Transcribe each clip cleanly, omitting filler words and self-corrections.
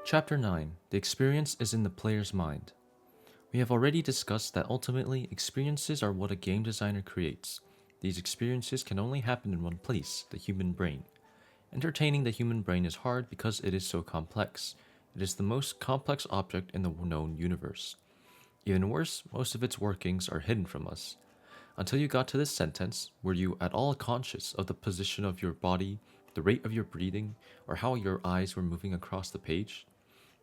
Chapter 9. The experience is in the player's mind. We have already discussed that ultimately, experiences are what a game designer creates. These experiences can only happen in one place, the human brain. Entertaining the human brain is hard because it is so complex. It is the most complex object in the known universe. Even worse, most of its workings are hidden from us. Until you got to this sentence, were you at all conscious of the position of your body, the rate of your breathing, or how your eyes were moving across the page?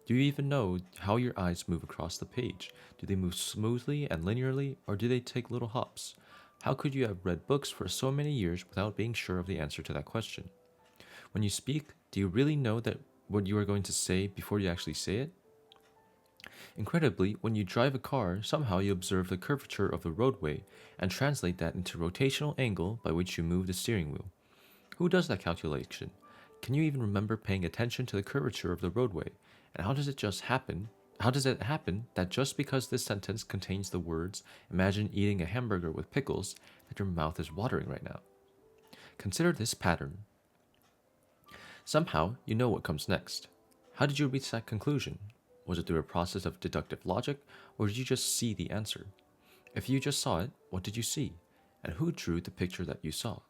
Do you even know how your eyes move across the page? Do they move smoothly and linearly, or do they take little hops? How could you have read books for so many years without being sure of the answer to that question? When you speak, do you really know that what you are going to say before you actually say it? Incredibly, when you drive a car, somehow you observe the curvature of the roadway and translate that into rotational angle by which you move the steering wheel. Who does that calculation? Can you even remember paying attention to the curvature of the roadway? And how does it just happen? How does it happen that just because this sentence contains the words, imagine eating a hamburger with pickles, that your mouth is watering right now? Consider this pattern. Somehow, you know what comes next. How did you reach that conclusion? Was it through a process of deductive logic, or did you just see the answer? If you just saw it, what did you see? And who drew the picture that you saw?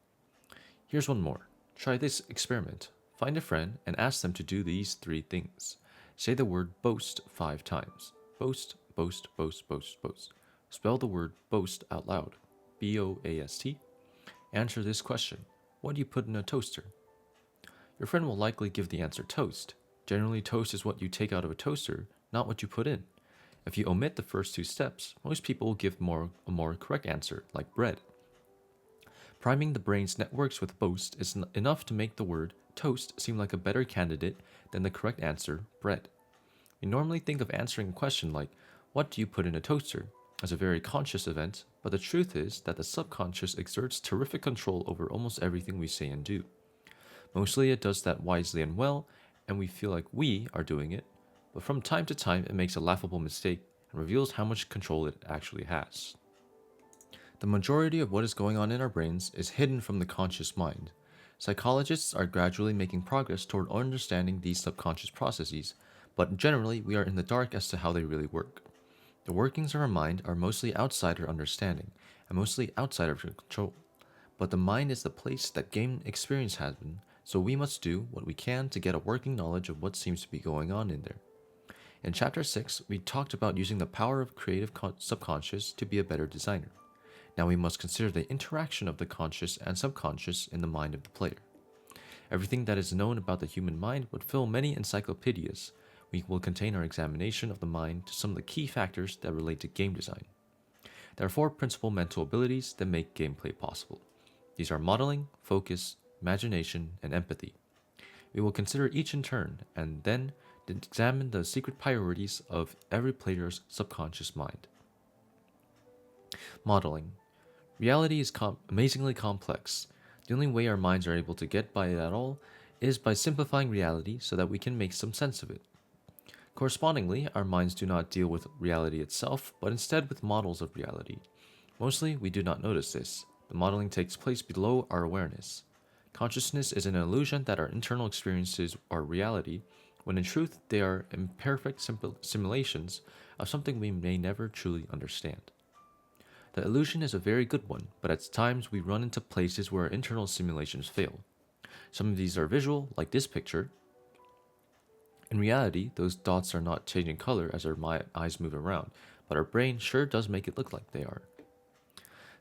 Here's one more. Try this experiment. Find a friend and ask them to do these three things. Say the word boast 5 times. Boast, boast, boast, boast, boast. Spell the word boast out loud. B-O-A-S-T. Answer this question. What do you put in a toaster? Your friend will likely give the answer toast. Generally, toast is what you take out of a toaster, not what you put in. If you omit the first 2 steps, most people will give a more correct answer, like bread. Priming the brain's networks with boast is enough to make the word toast seem like a better candidate than the correct answer, bread. We normally think of answering a question like, what do you put in a toaster, as a very conscious event, but the truth is that the subconscious exerts terrific control over almost everything we say and do. Mostly it does that wisely and well, and we feel like we are doing it, but from time to time it makes a laughable mistake and reveals how much control it actually has. The majority of what is going on in our brains is hidden from the conscious mind. Psychologists are gradually making progress toward understanding these subconscious processes, but generally we are in the dark as to how they really work. The workings of our mind are mostly outside our understanding, and mostly outside of our control. But the mind is the place that game experience has been, so we must do what we can to get a working knowledge of what seems to be going on in there. In Chapter 6, we talked about using the power of creative subconscious to be a better designer. Now we must consider the interaction of the conscious and subconscious in the mind of the player. Everything that is known about the human mind would fill many encyclopedias. We will contain our examination of the mind to some of the key factors that relate to game design. There are 4 principal mental abilities that make gameplay possible. These are modeling, focus, imagination, and empathy. We will consider each in turn and then examine the secret priorities of every player's subconscious mind. Modeling. Reality is amazingly complex. The only way our minds are able to get by it at all is by simplifying reality so that we can make some sense of it. Correspondingly, our minds do not deal with reality itself, but instead with models of reality. Mostly, we do not notice this. The modeling takes place below our awareness. Consciousness is an illusion that our internal experiences are reality, when in truth they are imperfect simulations of something we may never truly understand. The illusion is a very good one, but at times we run into places where our internal simulations fail. Some of these are visual, like this picture. In reality, those dots are not changing color as our eyes move around, but our brain sure does make it look like they are.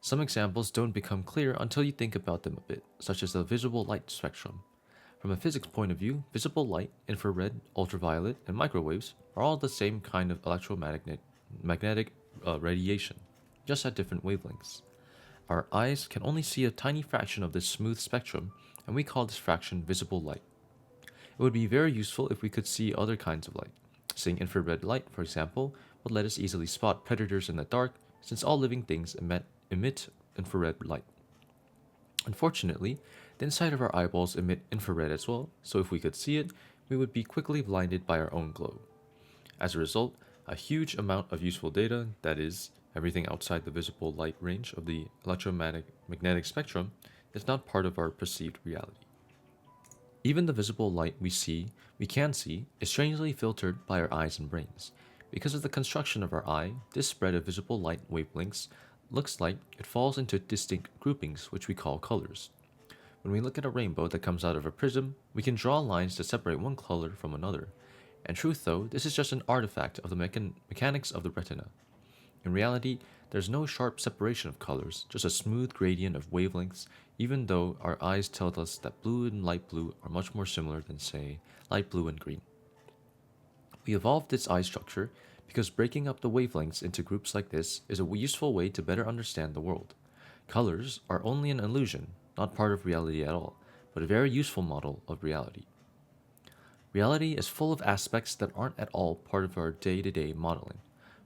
Some examples don't become clear until you think about them a bit, such as the visible light spectrum. From a physics point of view, visible light, infrared, ultraviolet, and microwaves are all the same kind of electromagnetic radiation, just at different wavelengths. Our eyes can only see a tiny fraction of this smooth spectrum, and we call this fraction visible light. It would be very useful if we could see other kinds of light. Seeing infrared light, for example, would let us easily spot predators in the dark, since all living things emit infrared light. Unfortunately, the inside of our eyeballs emit infrared as well, so if we could see it, we would be quickly blinded by our own glow. As a result, a huge amount of useful data, that is, everything outside the visible light range of the electromagnetic spectrum, is not part of our perceived reality. Even the visible light we can see, is strangely filtered by our eyes and brains. Because of the construction of our eye, this spread of visible light wavelengths looks like it falls into distinct groupings, which we call colors. When we look at a rainbow that comes out of a prism, we can draw lines to separate one color from another. In truth, though, this is just an artifact of the mechanics of the retina. In reality, there's no sharp separation of colors, just a smooth gradient of wavelengths, even though our eyes tell us that blue and light blue are much more similar than, say, light blue and green. We evolved this eye structure because breaking up the wavelengths into groups like this is a useful way to better understand the world. Colors are only an illusion, not part of reality at all, but a very useful model of reality. Reality is full of aspects that aren't at all part of our day-to-day modeling.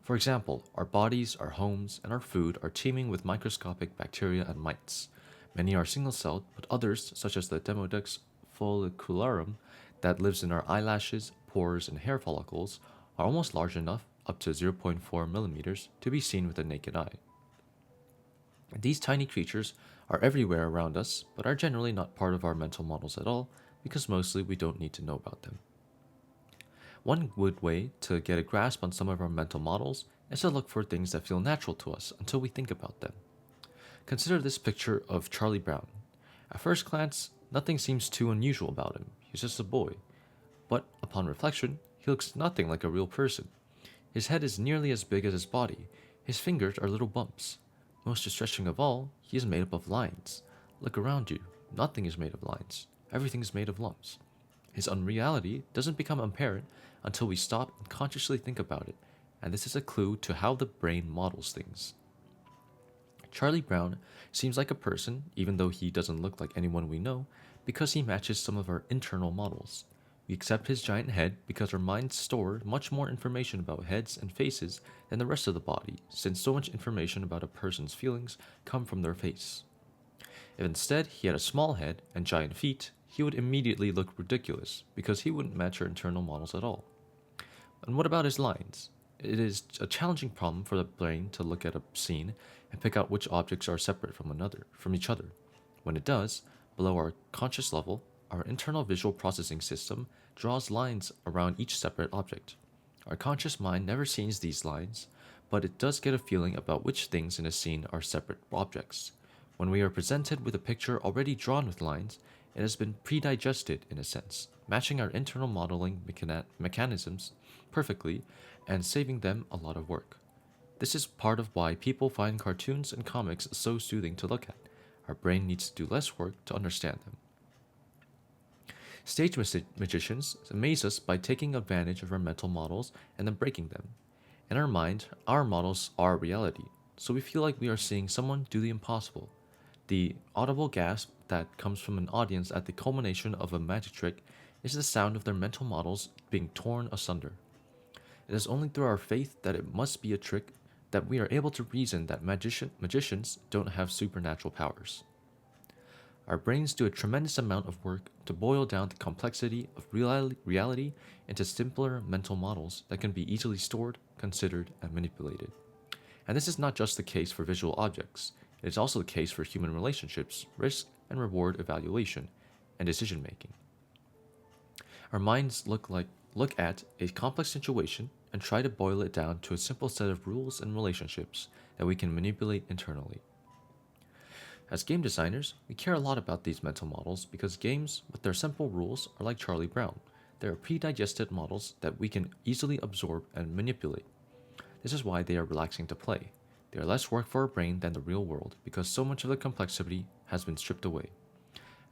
For example, our bodies, our homes, and our food are teeming with microscopic bacteria and mites. Many are single-celled, but others, such as the Demodex follicularum, that lives in our eyelashes, pores, and hair follicles, are almost large enough, up to 0.4 millimeters, to be seen with the naked eye. These tiny creatures are everywhere around us, but are generally not part of our mental models at all, because mostly we don't need to know about them. One good way to get a grasp on some of our mental models is to look for things that feel natural to us until we think about them. Consider this picture of Charlie Brown. At first glance, nothing seems too unusual about him. He's just a boy. But upon reflection, he looks nothing like a real person. His head is nearly as big as his body. His fingers are little bumps. Most distressing of all, he is made up of lines. Look around you. Nothing is made of lines. Everything is made of lumps. His unreality doesn't become apparent until we stop and consciously think about it, and this is a clue to how the brain models things. Charlie Brown seems like a person, even though he doesn't look like anyone we know, because he matches some of our internal models. We accept his giant head because our minds store much more information about heads and faces than the rest of the body, since so much information about a person's feelings come from their face. If instead he had a small head and giant feet, he would immediately look ridiculous because he wouldn't match our internal models at all. And what about his lines? It is a challenging problem for the brain to look at a scene and pick out which objects are separate from each other. When it does, below our conscious level, our internal visual processing system draws lines around each separate object. Our conscious mind never sees these lines, but it does get a feeling about which things in a scene are separate objects. When we are presented with a picture already drawn with lines, it has been pre-digested in a sense, matching our internal modeling mechanisms perfectly and saving them a lot of work. This is part of why people find cartoons and comics so soothing to look at. Our brain needs to do less work to understand them. Stage magicians amaze us by taking advantage of our mental models and then breaking them. In our mind, our models are reality, so we feel like we are seeing someone do the impossible. The audible gasp that comes from an audience at the culmination of a magic trick is the sound of their mental models being torn asunder. It is only through our faith that it must be a trick that we are able to reason that magicians don't have supernatural powers. Our brains do a tremendous amount of work to boil down the complexity of reality into simpler mental models that can be easily stored, considered, and manipulated. And this is not just the case for visual objects, it is also the case for human relationships, risk and reward evaluation, and decision making. Our minds look at a complex situation and try to boil it down to a simple set of rules and relationships that we can manipulate internally. As game designers, we care a lot about these mental models because games, with their simple rules, are like Charlie Brown. They are pre-digested models that we can easily absorb and manipulate. This is why they are relaxing to play. They are less work for our brain than the real world because so much of the complexity has been stripped away.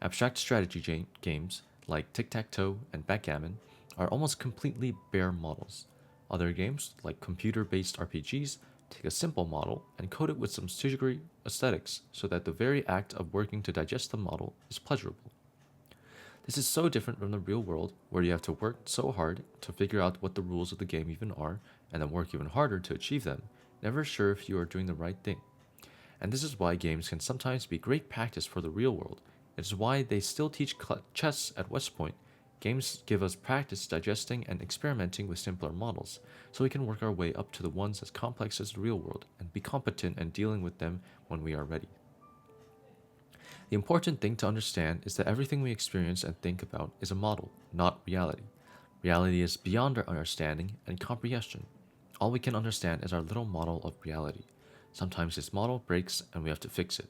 Abstract strategy games like tic-tac-toe and backgammon are almost completely bare models. Other games, like computer-based RPGs, take a simple model and coat it with some sugary aesthetics so that the very act of working to digest the model is pleasurable. This is so different from the real world, where you have to work so hard to figure out what the rules of the game even are, and then work even harder to achieve them, never sure if you are doing the right thing. And this is why games can sometimes be great practice for the real world. It is why they still teach chess at West Point. Games give us practice digesting and experimenting with simpler models, so we can work our way up to the ones as complex as the real world and be competent in dealing with them when we are ready. The important thing to understand is that everything we experience and think about is a model, not reality. Reality is beyond our understanding and comprehension. All we can understand is our little model of reality. Sometimes this model breaks and we have to fix it.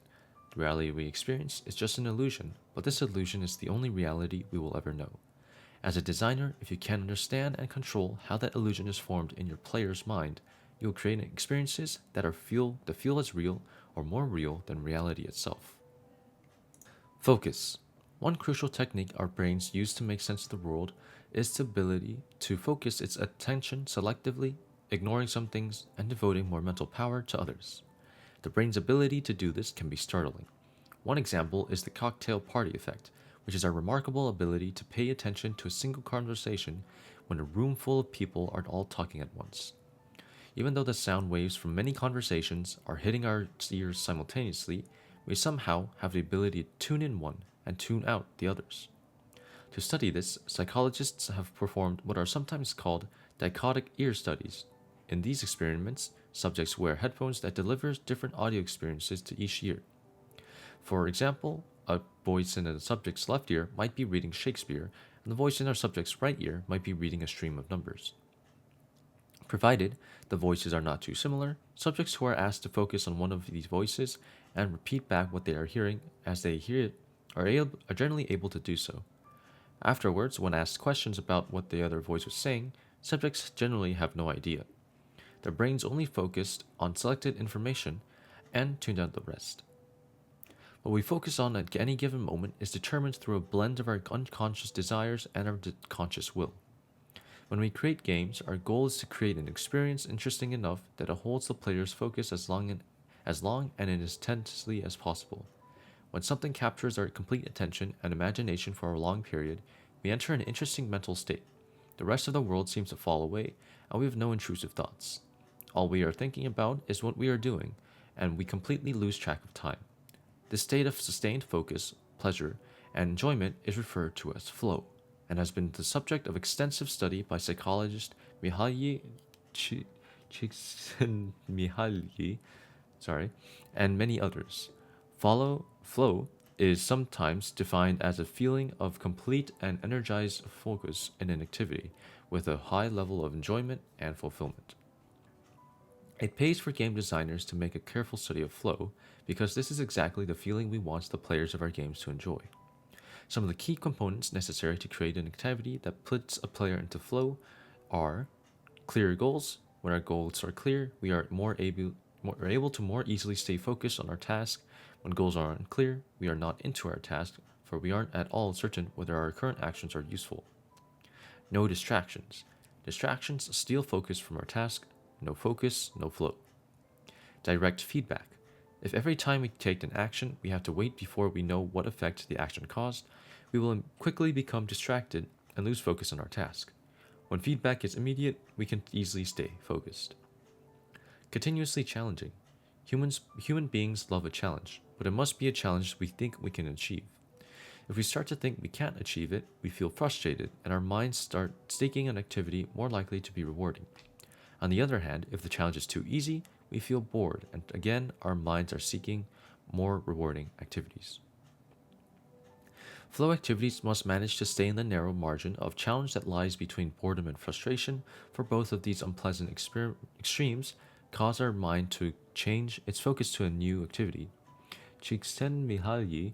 The reality we experience is just an illusion, but this illusion is the only reality we will ever know. As a designer, if you can understand and control how that illusion is formed in your player's mind, you will create experiences that feel as real or more real than reality itself. Focus. One crucial technique our brains use to make sense of the world is the ability to focus its attention selectively, ignoring some things and devoting more mental power to others. The brain's ability to do this can be startling. One example is the cocktail party effect, which is our remarkable ability to pay attention to a single conversation when a room full of people are all talking at once. Even though the sound waves from many conversations are hitting our ears simultaneously, we somehow have the ability to tune in one and tune out the others. To study this, psychologists have performed what are sometimes called dichotic ear studies. In these experiments, subjects wear headphones that deliver different audio experiences to each ear. For example, a voice in a subject's left ear might be reading Shakespeare, and the voice in our subject's right ear might be reading a stream of numbers. Provided the voices are not too similar, subjects who are asked to focus on one of these voices and repeat back what they are hearing as they hear it are generally able to do so. Afterwards, when asked questions about what the other voice was saying, subjects generally have no idea. Their brains only focused on selected information and tuned out the rest. What we focus on at any given moment is determined through a blend of our unconscious desires and our conscious will. When we create games, our goal is to create an experience interesting enough that it holds the player's focus as long and as intensely as possible. When something captures our complete attention and imagination for a long period, we enter an interesting mental state. The rest of the world seems to fall away, and we have no intrusive thoughts. All we are thinking about is what we are doing, and we completely lose track of time. This state of sustained focus, pleasure, and enjoyment is referred to as flow, and has been the subject of extensive study by psychologist Mihaly Csikszentmihalyi, and many others. Flow is sometimes defined as a feeling of complete and energized focus in an activity, with a high level of enjoyment and fulfillment. It pays for game designers to make a careful study of flow, because this is exactly the feeling we want the players of our games to enjoy. Some of the key components necessary to create an activity that puts a player into flow are clear goals. When our goals are clear, we are able to more easily stay focused on our task. When goals are unclear, we are not into our task, for we aren't at all certain whether our current actions are useful. No distractions. Distractions steal focus from our task. No focus, no flow. Direct feedback. If every time we take an action, we have to wait before we know what effect the action caused, we will quickly become distracted and lose focus on our task. When feedback is immediate, we can easily stay focused. Continuously challenging. Human beings love a challenge, but it must be a challenge we think we can achieve. If we start to think we can't achieve it, we feel frustrated, and our minds start seeking an activity more likely to be rewarding. On the other hand, if the challenge is too easy, we feel bored, and again, our minds are seeking more rewarding activities. Flow activities must manage to stay in the narrow margin of challenge that lies between boredom and frustration, for both of these unpleasant extremes cause our mind to change its focus to a new activity. Csikszentmihalyi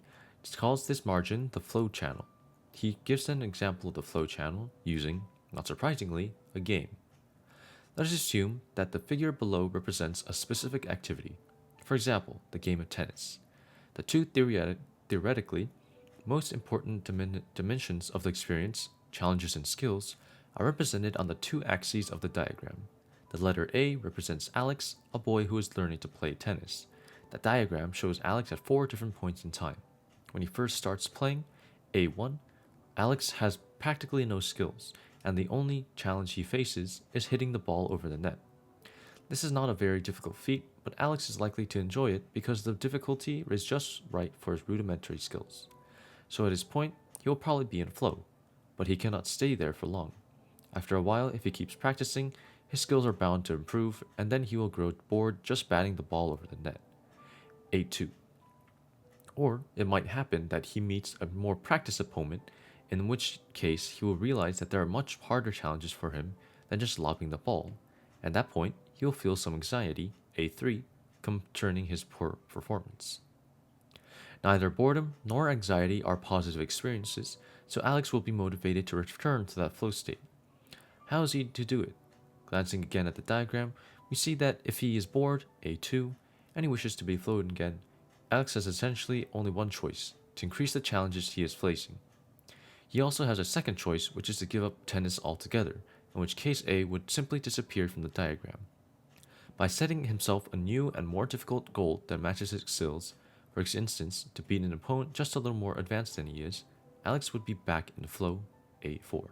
calls this margin the flow channel. He gives an example of the flow channel using, not surprisingly, a game. Let us assume that the figure below represents a specific activity, for example, the game of tennis. The two theoretically most important dimensions of the experience, challenges and skills, are represented on the two axes of the diagram. The letter A represents Alex, a boy who is learning to play tennis. The diagram shows Alex at 4 different points in time. When he first starts playing, A1, Alex has practically no skills, and the only challenge he faces is hitting the ball over the net. This is not a very difficult feat, but Alex is likely to enjoy it because the difficulty is just right for his rudimentary skills. So at his point, he will probably be in flow, but he cannot stay there for long. After a while, if he keeps practicing, his skills are bound to improve, and then he will grow bored just batting the ball over the net. A2. Or it might happen that he meets a more practiced opponent, in which case he will realize that there are much harder challenges for him than just lobbing the ball. At that point, he will feel some anxiety, A3, concerning his poor performance. Neither boredom nor anxiety are positive experiences, so Alex will be motivated to return to that flow state. How is he to do it? Glancing again at the diagram, we see that if he is bored, A2, and he wishes to be flowed again, Alex has essentially only one choice: to increase the challenges he is facing. He also has a second choice, which is to give up tennis altogether, in which case A would simply disappear from the diagram. By setting himself a new and more difficult goal that matches his skills, for instance, to beat an opponent just a little more advanced than he is, Alex would be back in the flow, A4.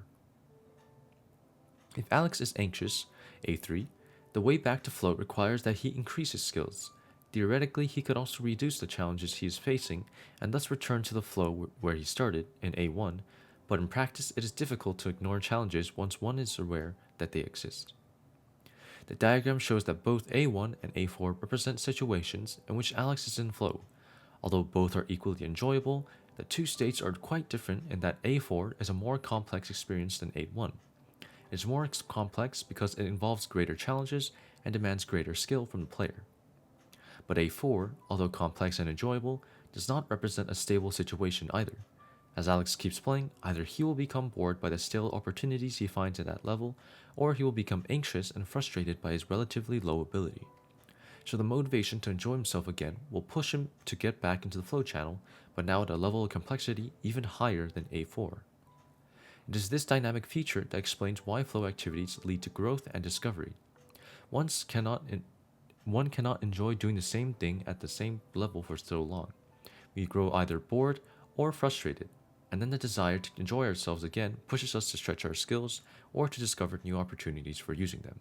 If Alex is anxious, A3, the way back to flow requires that he increase his skills. Theoretically, he could also reduce the challenges he is facing and thus return to the flow where he started, in A1, but in practice it is difficult to ignore challenges once one is aware that they exist. The diagram shows that both A1 and A4 represent situations in which Alex is in flow. Although both are equally enjoyable, the two states are quite different in that A4 is a more complex experience than A1. It's more complex because it involves greater challenges and demands greater skill from the player. But A4, although complex and enjoyable, does not represent a stable situation either. As Alex keeps playing, either he will become bored by the stale opportunities he finds at that level, or he will become anxious and frustrated by his relatively low ability. So the motivation to enjoy himself again will push him to get back into the flow channel, but now at a level of complexity even higher than A4. It is this dynamic feature that explains why flow activities lead to growth and discovery. One cannot enjoy doing the same thing at the same level for so long. We grow either bored or frustrated, and then the desire to enjoy ourselves again pushes us to stretch our skills or to discover new opportunities for using them.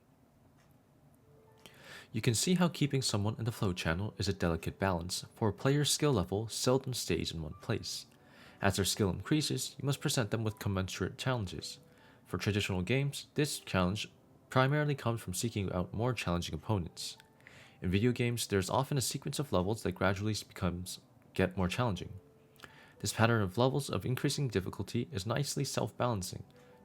You can see how keeping someone in the flow channel is a delicate balance, for a player's skill level seldom stays in one place. As their skill increases, you must present them with commensurate challenges. For traditional games, this challenge primarily comes from seeking out more challenging opponents. In video games, there is often a sequence of levels that gradually get more challenging. This pattern of levels of increasing difficulty is nicely self-balancing.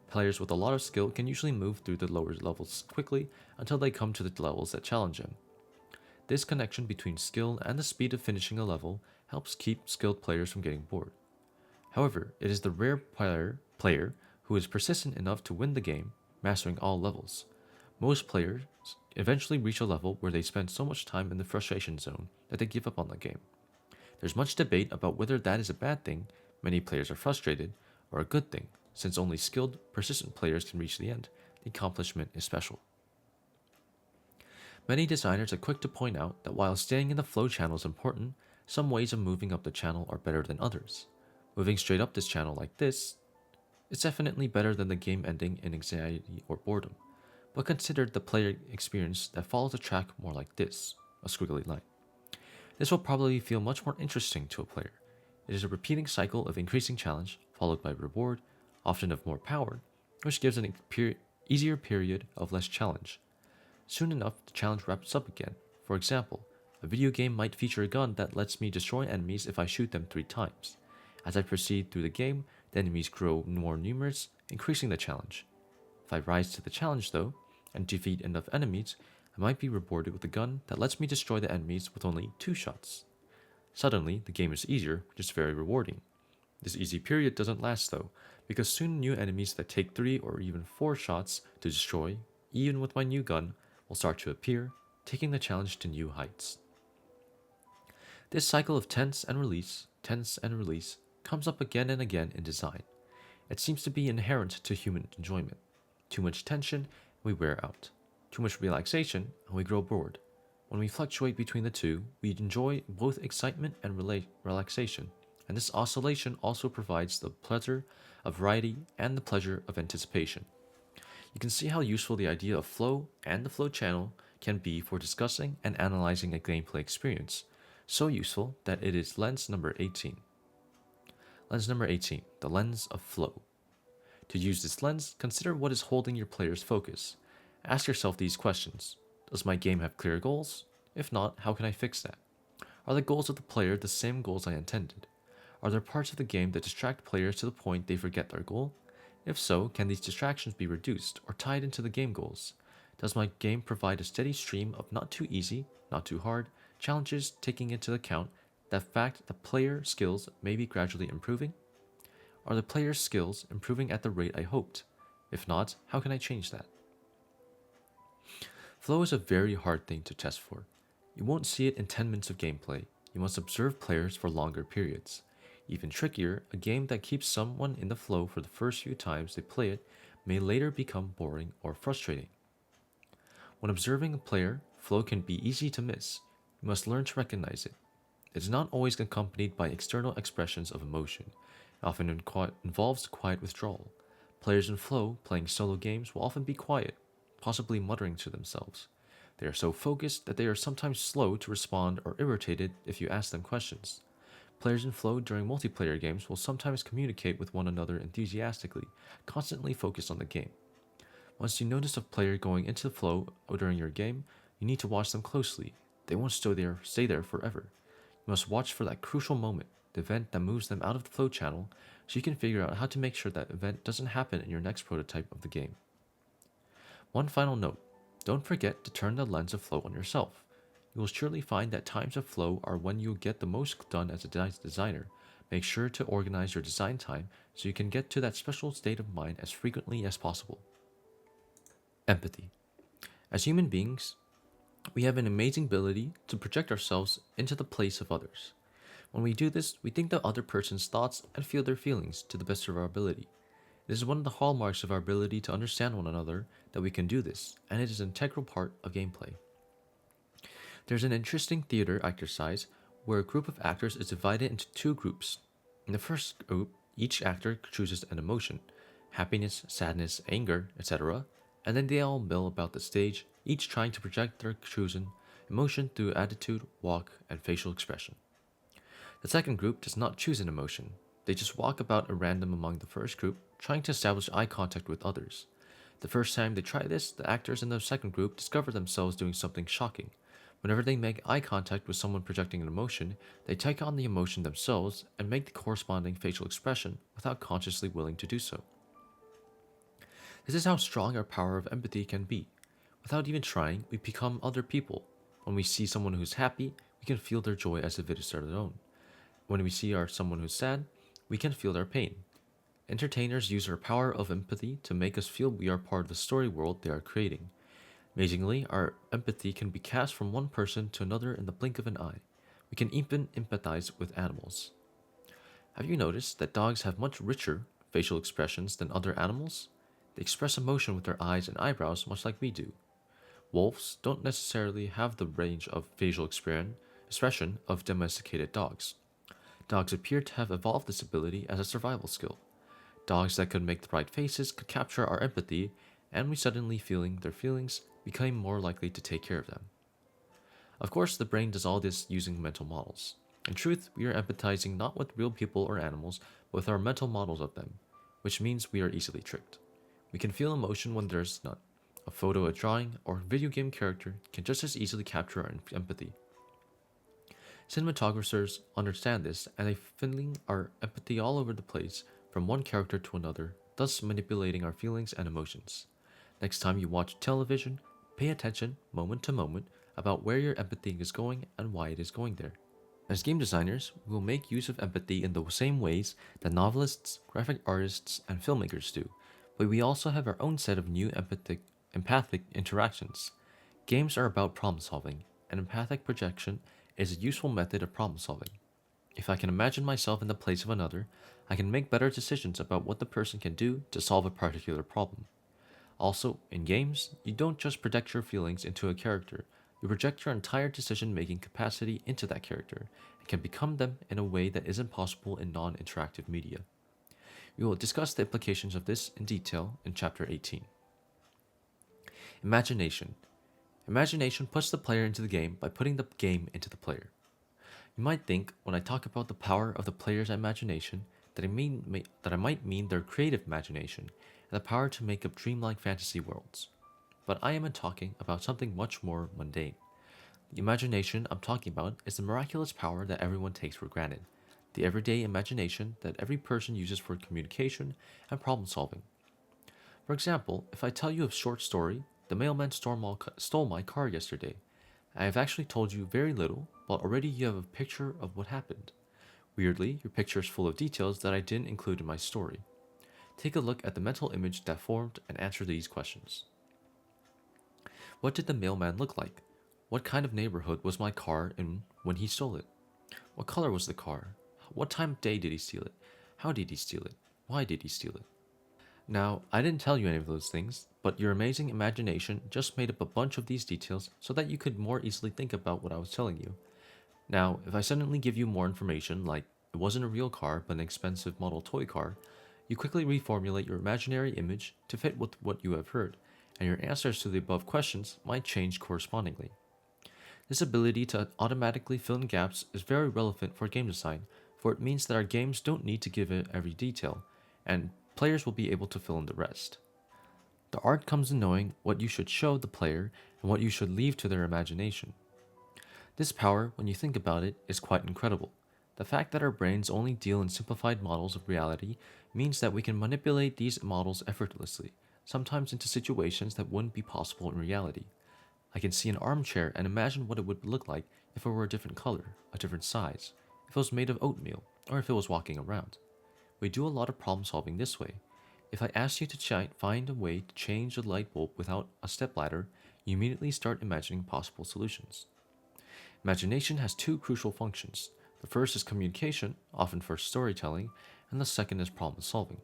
Players with a lot of skill can usually move through the lower levels quickly until they come to the levels that challenge them. This connection between skill and the speed of finishing a level helps keep skilled players from getting bored. However, it is the rare player who is persistent enough to win the game, mastering all levels. Most players eventually reach a level where they spend so much time in the frustration zone that they give up on the game. There's much debate about whether that is a bad thing, many players are frustrated, or a good thing. Since only skilled, persistent players can reach the end, the accomplishment is special. Many designers are quick to point out that while staying in the flow channel is important, some ways of moving up the channel are better than others. Moving straight up this channel like this is definitely better than the game ending in anxiety or boredom, but consider the player experience that follows the track more like this, a squiggly line. This will probably feel much more interesting to a player. It is a repeating cycle of increasing challenge, followed by reward, often of more power, which gives an easier period of less challenge. Soon enough, the challenge wraps up again. For example, a video game might feature a gun that lets me destroy enemies if I shoot them 3 times. As I proceed through the game, the enemies grow more numerous, increasing the challenge. If I rise to the challenge though, and defeat enough enemies, I might be rewarded with a gun that lets me destroy the enemies with only 2 shots. Suddenly, the game is easier, which is very rewarding. This easy period doesn't last though, because soon new enemies that take 3 or even 4 shots to destroy, even with my new gun, will start to appear, taking the challenge to new heights. This cycle of tense and release, comes up again and again in design. It seems to be inherent to human enjoyment. Too much tension, and we wear out. Too much relaxation, and we grow bored. When we fluctuate between the two, we enjoy both excitement and relaxation, and this oscillation also provides the pleasure of variety and the pleasure of anticipation. You can see how useful the idea of flow and the flow channel can be for discussing and analyzing a gameplay experience, so useful that it is lens number 18. Lens number 18, the lens of flow. To use this lens, consider what is holding your player's focus. Ask yourself these questions. Does my game have clear goals? If not, how can I fix that? Are the goals of the player the same goals I intended? Are there parts of the game that distract players to the point they forget their goal? If so, can these distractions be reduced or tied into the game goals? Does my game provide a steady stream of not too easy, not too hard challenges, taking into account the fact that player skills may be gradually improving? Are the player's skills improving at the rate I hoped? If not, how can I change that? Flow is a very hard thing to test for. You won't see it in 10 minutes of gameplay. You must observe players for longer periods. Even trickier, a game that keeps someone in the flow for the first few times they play it may later become boring or frustrating. When observing a player, flow can be easy to miss. You must learn to recognize it. It is not always accompanied by external expressions of emotion. It often involves quiet withdrawal. Players in flow, playing solo games, will often be quiet, possibly muttering to themselves. They are so focused that they are sometimes slow to respond or irritated if you ask them questions. Players in flow during multiplayer games will sometimes communicate with one another enthusiastically, constantly focused on the game. Once you notice a player going into the flow during your game, you need to watch them closely. They won't stay there forever. You must watch for that crucial moment, the event that moves them out of the flow channel, so you can figure out how to make sure that event doesn't happen in your next prototype of the game. One final note, don't forget to turn the lens of flow on yourself. You will surely find that times of flow are when you get the most done as a designer. Make sure to organize your design time so you can get to that special state of mind as frequently as possible. Empathy. As human beings, we have an amazing ability to project ourselves into the place of others. When we do this, we think the other person's thoughts and feel their feelings to the best of our ability. It is one of the hallmarks of our ability to understand one another that we can do this, and it is an integral part of gameplay. There's an interesting theater exercise where a group of actors is divided into two groups. In the first group, each actor chooses an emotion happiness, sadness, anger, etc. And then they all mill about the stage, each trying to project their chosen emotion through attitude, walk, and facial expression. The second group does not choose an emotion. They just walk about at random among the first group, trying to establish eye contact with others. The first time they try this, the actors in the second group discover themselves doing something shocking. Whenever they make eye contact with someone projecting an emotion, they take on the emotion themselves and make the corresponding facial expression without consciously willing to do so. This is how strong our power of empathy can be. Without even trying, we become other people. When we see someone who's happy, we can feel their joy as if it is our own. When we see someone who's sad, we can feel their pain. Entertainers use our power of empathy to make us feel we are part of the story world they are creating. Amazingly, our empathy can be cast from one person to another in the blink of an eye. We can even empathize with animals. Have you noticed that dogs have much richer facial expressions than other animals? They express emotion with their eyes and eyebrows much like we do. Wolves don't necessarily have the range of facial expression of domesticated dogs. Dogs appear to have evolved this ability as a survival skill. Dogs that could make the right faces could capture our empathy, and we suddenly feeling their feelings became more likely to take care of them. Of course, the brain does all this using mental models. In truth, we are empathizing not with real people or animals, but with our mental models of them, which means we are easily tricked. We can feel emotion when there's none. A photo, a drawing, or a video game character can just as easily capture our empathy. Cinematographers understand this, and they feeling our empathy all over the place, from one character to another, thus manipulating our feelings and emotions. Next time you watch television, pay attention, moment to moment, about where your empathy is going and why it is going there. As game designers, we will make use of empathy in the same ways that novelists, graphic artists, and filmmakers do, but we also have our own set of new empathic interactions. Games are about problem solving, and empathic projection is a useful method of problem solving. If I can imagine myself in the place of another, I can make better decisions about what the person can do to solve a particular problem. Also, in games, you don't just project your feelings into a character, you project your entire decision making capacity into that character and can become them in a way that isn't possible in non interactive media. We will discuss the implications of this in detail in Chapter 18. Imagination. Imagination puts the player into the game by putting the game into the player. You might think, when I talk about the power of the player's imagination, that I might mean their creative imagination and the power to make up dreamlike fantasy worlds. But I am talking about something much more mundane. The imagination I'm talking about is the miraculous power that everyone takes for granted, the everyday imagination that every person uses for communication and problem solving. For example, if I tell you a short story, the mailman stole my car yesterday, I have actually told you very little, but already you have a picture of what happened. Weirdly, your picture is full of details that I didn't include in my story. Take a look at the mental image that formed and answer these questions. What did the mailman look like? What kind of neighborhood was my car in when he stole it? What color was the car? What time of day did he steal it? How did he steal it? Why did he steal it? Now, I didn't tell you any of those things, but your amazing imagination just made up a bunch of these details so that you could more easily think about what I was telling you. Now, if I suddenly give you more information, like it wasn't a real car but an expensive model toy car, you quickly reformulate your imaginary image to fit with what you have heard, and your answers to the above questions might change correspondingly. This ability to automatically fill in gaps is very relevant for game design, for it means that our games don't need to give it every detail, and players will be able to fill in the rest. The art comes in knowing what you should show the player and what you should leave to their imagination. This power, when you think about it, is quite incredible. The fact that our brains only deal in simplified models of reality means that we can manipulate these models effortlessly, sometimes into situations that wouldn't be possible in reality. I can see an armchair and imagine what it would look like if it were a different color, a different size, if it was made of oatmeal, or if it was walking around. We do a lot of problem solving this way. If I ask you to find a way to change a light bulb without a stepladder, you immediately start imagining possible solutions. Imagination has two crucial functions. The first is communication, often for storytelling, and the second is problem solving.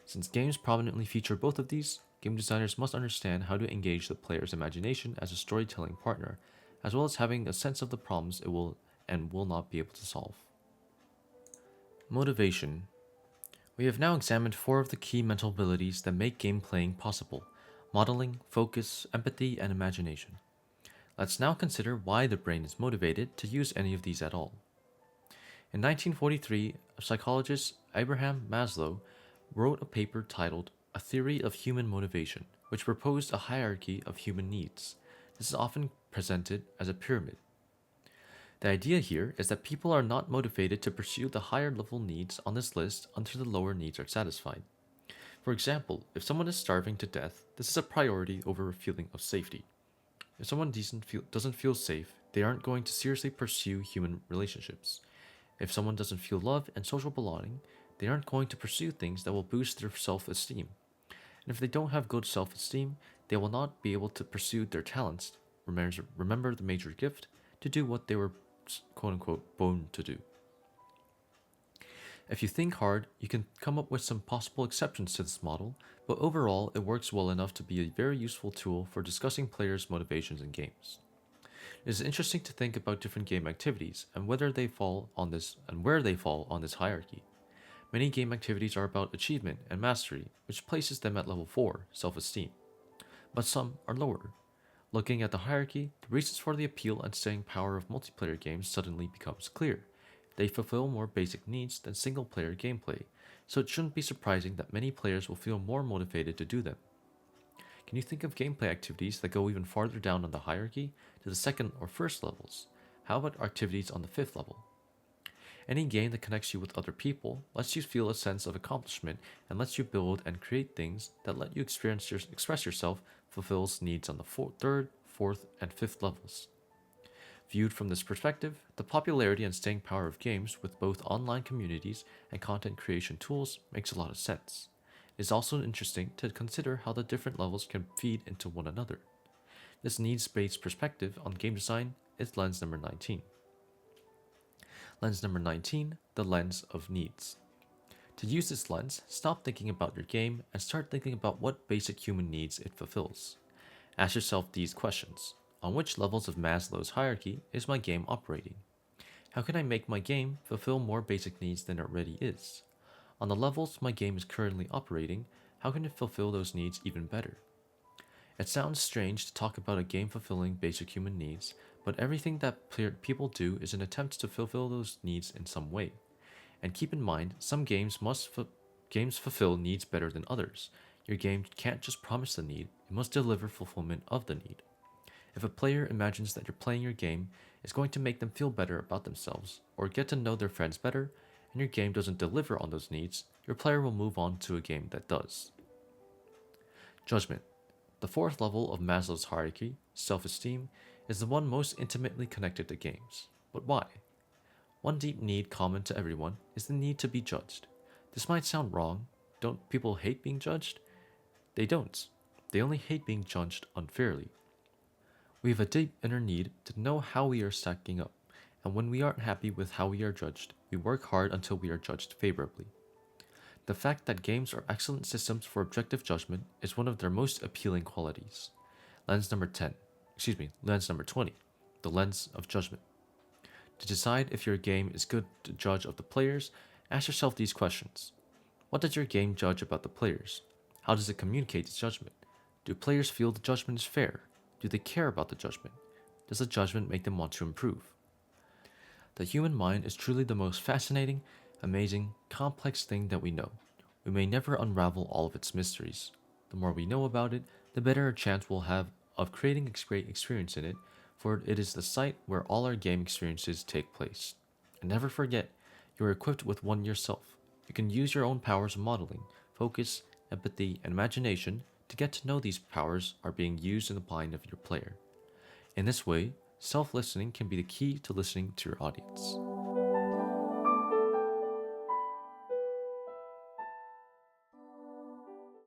Since games prominently feature both of these, game designers must understand how to engage the player's imagination as a storytelling partner, as well as having a sense of the problems it will and will not be able to solve. Motivation. We have now examined four of the key mental abilities that make game playing possible: modeling, focus, empathy, and imagination. Let's now consider why the brain is motivated to use any of these at all. In 1943, psychologist Abraham Maslow wrote a paper titled A Theory of Human Motivation, which proposed a hierarchy of human needs. This is often presented as a pyramid. The idea here is that people are not motivated to pursue the higher level needs on this list until the lower needs are satisfied. For example, if someone is starving to death, this is a priority over a feeling of safety. If someone doesn't feel safe, they aren't going to seriously pursue human relationships. If someone doesn't feel love and social belonging, they aren't going to pursue things that will boost their self esteem. And if they don't have good self esteem, they will not be able to pursue their talents, remember the major gift, to do what they were quote unquote born to do. If you think hard, you can come up with some possible exceptions to this model, but overall it works well enough to be a very useful tool for discussing players' motivations in games. It is interesting to think about different game activities and whether they fall on this and where they fall on this hierarchy. Many game activities are about achievement and mastery, which places them at level 4, self-esteem, but some are lower. Looking at the hierarchy, the reasons for the appeal and staying power of multiplayer games suddenly becomes clear. They fulfill more basic needs than single-player gameplay, so it shouldn't be surprising that many players will feel more motivated to do them. Can you think of gameplay activities that go even farther down on the hierarchy, to the second or first levels? How about activities on the fifth level? Any game that connects you with other people lets you feel a sense of accomplishment and lets you build and create things that let you express yourself, fulfills needs on the third, fourth, and fifth levels. Viewed from this perspective, the popularity and staying power of games with both online communities and content creation tools makes a lot of sense. It is also interesting to consider how the different levels can feed into one another. This needs-based perspective on game design is lens number 19. Lens number 19, the lens of needs. To use this lens, stop thinking about your game and start thinking about what basic human needs it fulfills. Ask yourself these questions. On which levels of Maslow's hierarchy is my game operating? How can I make my game fulfill more basic needs than it already is? On the levels my game is currently operating, how can it fulfill those needs even better? It sounds strange to talk about a game fulfilling basic human needs, but everything that people do is an attempt to fulfill those needs in some way. And keep in mind, some games fulfill needs better than others. Your game can't just promise the need, it must deliver fulfillment of the need. If a player imagines that you're playing your game is going to make them feel better about themselves or get to know their friends better, and your game doesn't deliver on those needs, your player will move on to a game that does. Judgment. The fourth level of Maslow's hierarchy, self esteem, is the one most intimately connected to games. But why? One deep need common to everyone is the need to be judged. This might sound wrong. Don't people hate being judged? They don't. They only hate being judged unfairly. We have a deep inner need to know how we are stacking up, and when we aren't happy with how we are judged, we work hard until we are judged favorably. The fact that games are excellent systems for objective judgment is one of their most appealing qualities. Lens number 20, the lens of judgment. To decide if your game is good to judge of the players, ask yourself these questions. What does your game judge about the players? How does it communicate its judgment? Do players feel the judgment is fair? Do they care about the judgment? Does the judgment make them want to improve? The human mind is truly the most fascinating, amazing, complex thing that we know. We may never unravel all of its mysteries. The more we know about it, the better a chance we'll have of creating a great experience in it, for it is the site where all our game experiences take place. And never forget, you are equipped with one yourself. You can use your own powers of modeling, focus, empathy, and imagination to get to know these powers are being used in the mind of your player. In this way, self-listening can be the key to listening to your audience.